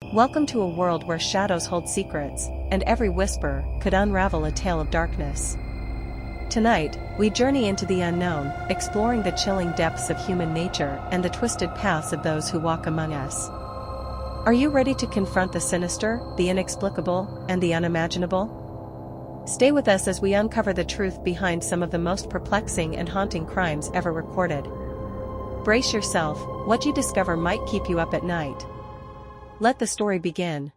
Welcome to a world where shadows hold secrets, and every whisper could unravel a tale of darkness. Tonight, we journey into the unknown, exploring the chilling depths of human nature and the twisted paths of those who walk among us. Are you ready to confront the sinister, the inexplicable, and the unimaginable? Stay with us as we uncover the truth behind some of the most perplexing and haunting crimes ever recorded. Brace yourself, what you discover might keep you up at night. Let the story begin.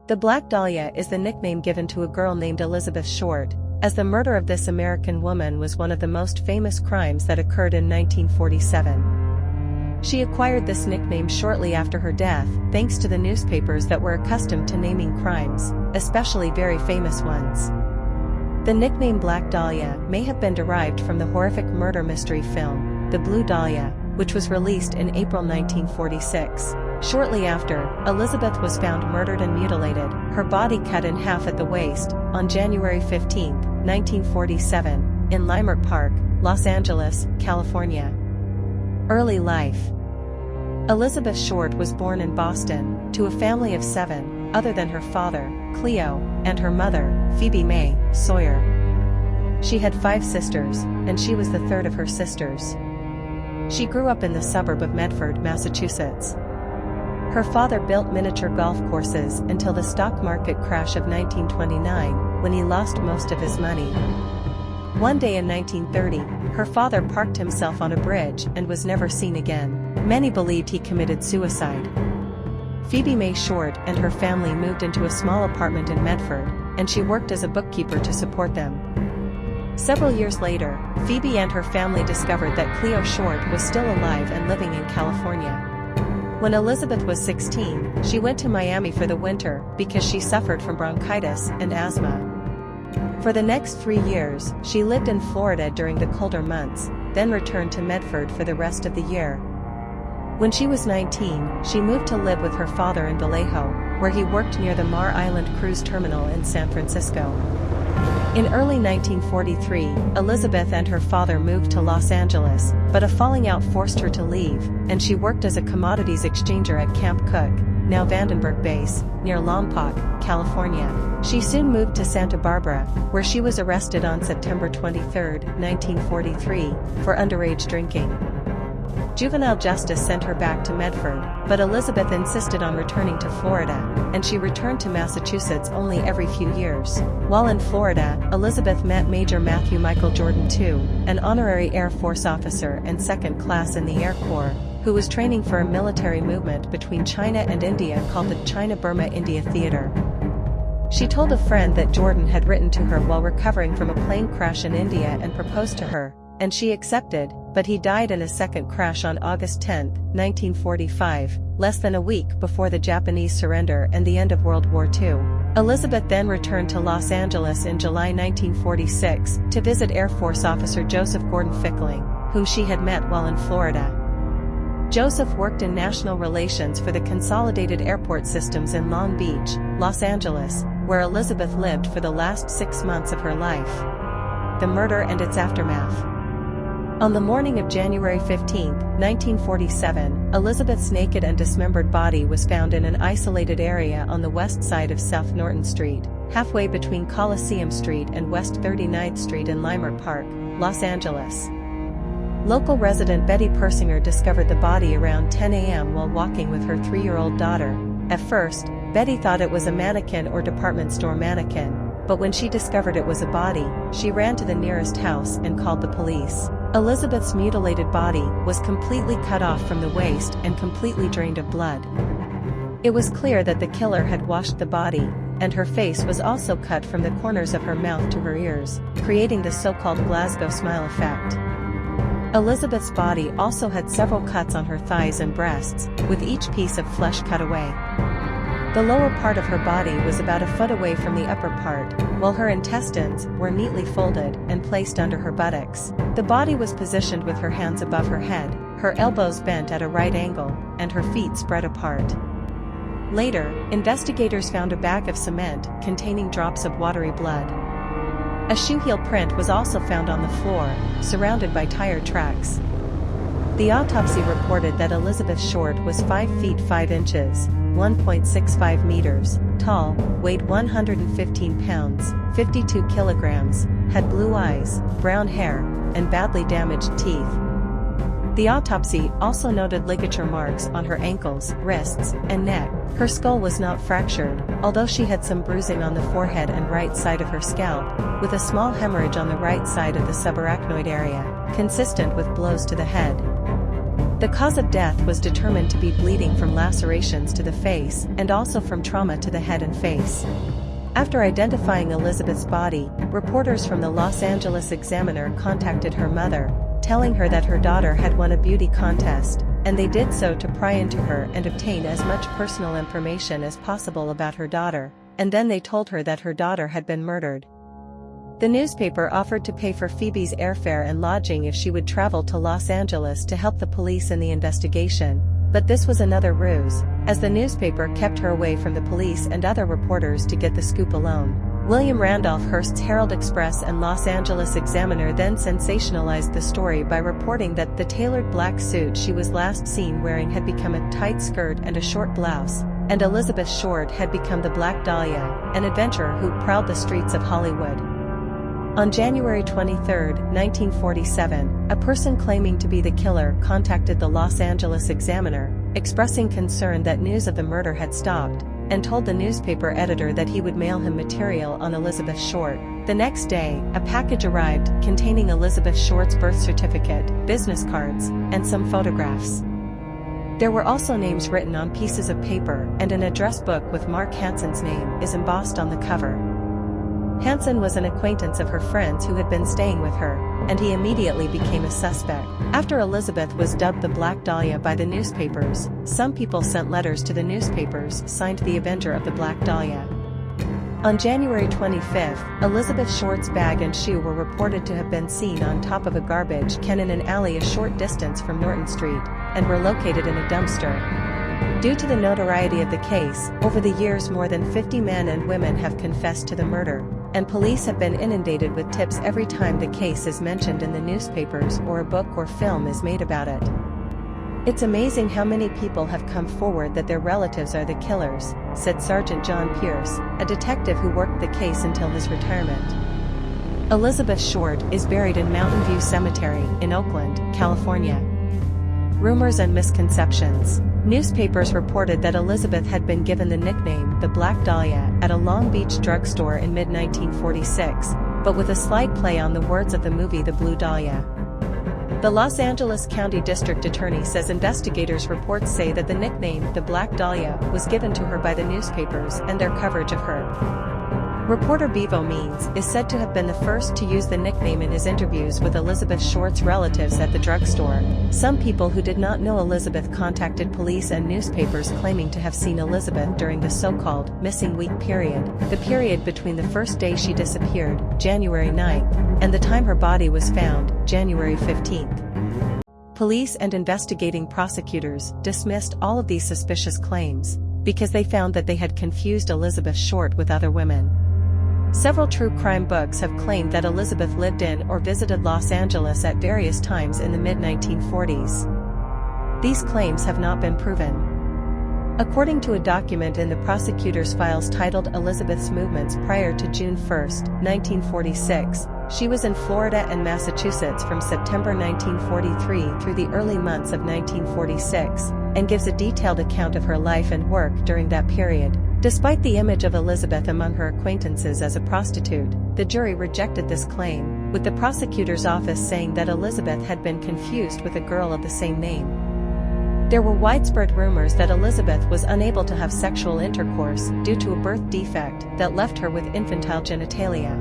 The Black Dahlia is the nickname given to a girl named Elizabeth Short, as the murder of this American woman was one of the most famous crimes that occurred in 1947. She acquired this nickname shortly after her death, thanks to the newspapers that were accustomed to naming crimes, especially very famous ones. The nickname Black Dahlia may have been derived from the horrific murder mystery film, The Blue Dahlia, which was released in April 1946. Shortly after, Elizabeth was found murdered and mutilated, her body cut in half at the waist, on January 15, 1947, in Leimert Park, Los Angeles, California. Early life. Elizabeth Short was born in Boston, to a family of 7, other than her father, Cleo, and her mother, Phoebe May Sawyer. She had 5 sisters, and she was the third of her sisters. She grew up in the suburb of Medford, Massachusetts. Her father built miniature golf courses until the stock market crash of 1929, when he lost most of his money. One day in 1930, her father parked himself on a bridge and was never seen again. Many believed he committed suicide. Phoebe May Short and her family moved into a small apartment in Medford, and she worked as a bookkeeper to support them. Several years later, Phoebe and her family discovered that Cleo Short was still alive and living in California. When Elizabeth was 16, she went to Miami for the winter because she suffered from bronchitis and asthma. For the next 3 years, she lived in Florida during the colder months, then returned to Medford for the rest of the year. When she was 19, she moved to live with her father in Vallejo, where he worked near the Mar Island Cruise Terminal in San Francisco. In early 1943, Elizabeth and her father moved to Los Angeles, but a falling out forced her to leave, and she worked as a commodities exchanger at Camp Cook, now Vandenberg Base, near Lompoc, California. She soon moved to Santa Barbara, where she was arrested on September 23, 1943, for underage drinking. Juvenile justice sent her back to Medford, but Elizabeth insisted on returning to Florida, and she returned to Massachusetts only every few years. While in Florida, Elizabeth met Major Matthew Michael Jordan II, an honorary Air Force officer and second class in the Air Corps, who was training for a military movement between China and India called the China-Burma-India Theater. She told a friend that Jordan had written to her while recovering from a plane crash in India and proposed to her, and she accepted, but he died in a second crash on August 10, 1945, less than a week before the Japanese surrender and the end of World War II. Elizabeth then returned to Los Angeles in July 1946 to visit Air Force officer Joseph Gordon Fickling, whom she had met while in Florida. Joseph worked in national relations for the Consolidated Airport Systems in Long Beach, Los Angeles, where Elizabeth lived for the last 6 months of her life. The murder and its aftermath. On the morning of January 15, 1947, Elizabeth's naked and dismembered body was found in an isolated area on the west side of South Norton Street, halfway between Coliseum Street and West 39th Street in Leimert Park, Los Angeles. Local resident Betty Persinger discovered the body around 10 a.m. while walking with her 3-year-old daughter. At first, Betty thought it was a mannequin or department store mannequin, but when she discovered it was a body, she ran to the nearest house and called the police. Elizabeth's mutilated body was completely cut off from the waist and completely drained of blood. It was clear that the killer had washed the body, and her face was also cut from the corners of her mouth to her ears, creating the so-called Glasgow smile effect. Elizabeth's body also had several cuts on her thighs and breasts, with each piece of flesh cut away. The lower part of her body was about a foot away from the upper part, while her intestines were neatly folded and placed under her buttocks. The body was positioned with her hands above her head, her elbows bent at a right angle, and her feet spread apart. Later, investigators found a bag of cement containing drops of watery blood. A shoe heel print was also found on the floor, surrounded by tire tracks. The autopsy reported that Elizabeth Short was 5 feet 5 inches, 1.65 meters, tall, weighed 115 pounds, 52 kilograms, had blue eyes, brown hair, and badly damaged teeth. The autopsy also noted ligature marks on her ankles, wrists, and neck. Her skull was not fractured, although she had some bruising on the forehead and right side of her scalp, with a small hemorrhage on the right side of the subarachnoid area, consistent with blows to the head. The cause of death was determined to be bleeding from lacerations to the face and also from trauma to the head and face. After identifying Elizabeth's body, reporters from the Los Angeles Examiner contacted her mother, telling her that her daughter had won a beauty contest, and they did so to pry into her and obtain as much personal information as possible about her daughter, and then they told her that her daughter had been murdered. The newspaper offered to pay for Phoebe's airfare and lodging if she would travel to Los Angeles to help the police in the investigation, but this was another ruse, as the newspaper kept her away from the police and other reporters to get the scoop alone. William Randolph Hearst's Herald-Express and Los Angeles Examiner then sensationalized the story by reporting that the tailored black suit she was last seen wearing had become a tight skirt and a short blouse, and Elizabeth Short had become the Black Dahlia, an adventurer who prowled the streets of Hollywood. On January 23, 1947, a person claiming to be the killer contacted the Los Angeles Examiner, expressing concern that news of the murder had stopped, and told the newspaper editor that he would mail him material on Elizabeth Short. The next day, a package arrived containing Elizabeth Short's birth certificate, business cards, and some photographs. There were also names written on pieces of paper, and an address book with Mark Hansen's name is embossed on the cover. Hansen was an acquaintance of her friends who had been staying with her, and he immediately became a suspect. After Elizabeth was dubbed the Black Dahlia by the newspapers, some people sent letters to the newspapers signed the Avenger of the Black Dahlia. On January 25, Elizabeth Short's bag and shoe were reported to have been seen on top of a garbage can in an alley a short distance from Norton Street, and were located in a dumpster. Due to the notoriety of the case, over the years more than 50 men and women have confessed to the murder, and police have been inundated with tips every time the case is mentioned in the newspapers or a book or film is made about it. It's amazing how many people have come forward that their relatives are the killers, said Sergeant John Pierce, a detective who worked the case until his retirement. Elizabeth Short is buried in Mountain View Cemetery in Oakland, California. Rumors and misconceptions. Newspapers reported that Elizabeth had been given the nickname the Black Dahlia at a Long Beach drugstore in mid-1946, but with a slight play on the words of the movie The Blue Dahlia. The Los Angeles County District Attorney says investigators' reports say that the nickname the Black Dahlia was given to her by the newspapers and their coverage of her. Reporter Bevo Means is said to have been the first to use the nickname in his interviews with Elizabeth Short's relatives at the drugstore. Some people who did not know Elizabeth contacted police and newspapers claiming to have seen Elizabeth during the so-called missing week period, the period between the first day she disappeared, January 9th, and the time her body was found, January 15th. Police and investigating prosecutors dismissed all of these suspicious claims because they found that they had confused Elizabeth Short with other women. Several true crime books have claimed that Elizabeth lived in or visited Los Angeles at various times in the mid-1940s. These claims have not been proven. According to a document in the prosecutor's files titled Elizabeth's Movements prior to June 1, 1946, she was in Florida and Massachusetts from September 1943 through the early months of 1946, and gives a detailed account of her life and work during that period. Despite the image of Elizabeth among her acquaintances as a prostitute, the jury rejected this claim, with the prosecutor's office saying that Elizabeth had been confused with a girl of the same name. There were widespread rumors that Elizabeth was unable to have sexual intercourse due to a birth defect that left her with infantile genitalia.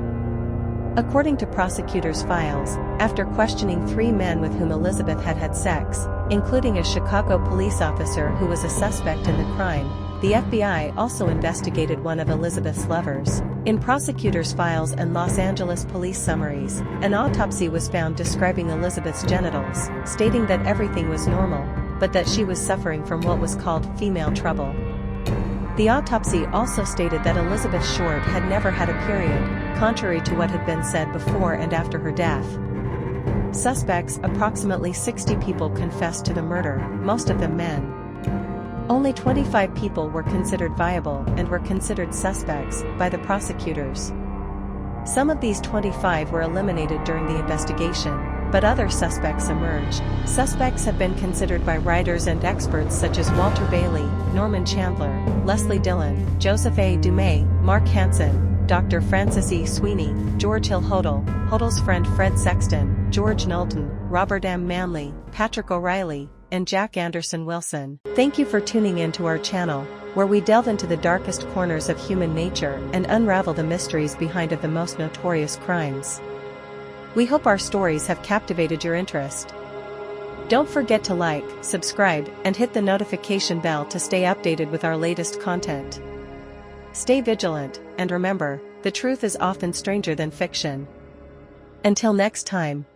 According to prosecutors' files, after questioning 3 men with whom Elizabeth had had sex, including a Chicago police officer who was a suspect in the crime, The FBI also investigated one of Elizabeth's lovers. In prosecutors' files and Los Angeles police summaries, an autopsy was found describing Elizabeth's genitals, stating that everything was normal, but that she was suffering from what was called female trouble. The autopsy also stated that Elizabeth Short had never had a period, contrary to what had been said before and after her death. Suspects, approximately 60 people, confessed to the murder, most of them men. Only 25 people were considered viable and were considered suspects by the prosecutors. Some of these 25 were eliminated during the investigation, but other suspects emerged. Suspects have been considered by writers and experts such as Walter Bailey, Norman Chandler, Leslie Dillon, Joseph A. Dumais, Mark Hansen, Dr. Francis E. Sweeney, George Hill Hodel, Hodel's friend Fred Sexton, George Knowlton, Robert M. Manley, Patrick O'Reilly, and Jack Anderson Wilson. Thank you for tuning in to our channel, where we delve into the darkest corners of human nature and unravel the mysteries behind the most notorious crimes. We hope our stories have captivated your interest. Don't forget to like, subscribe, and hit the notification bell to stay updated with our latest content. Stay vigilant, and remember, the truth is often stranger than fiction. Until next time.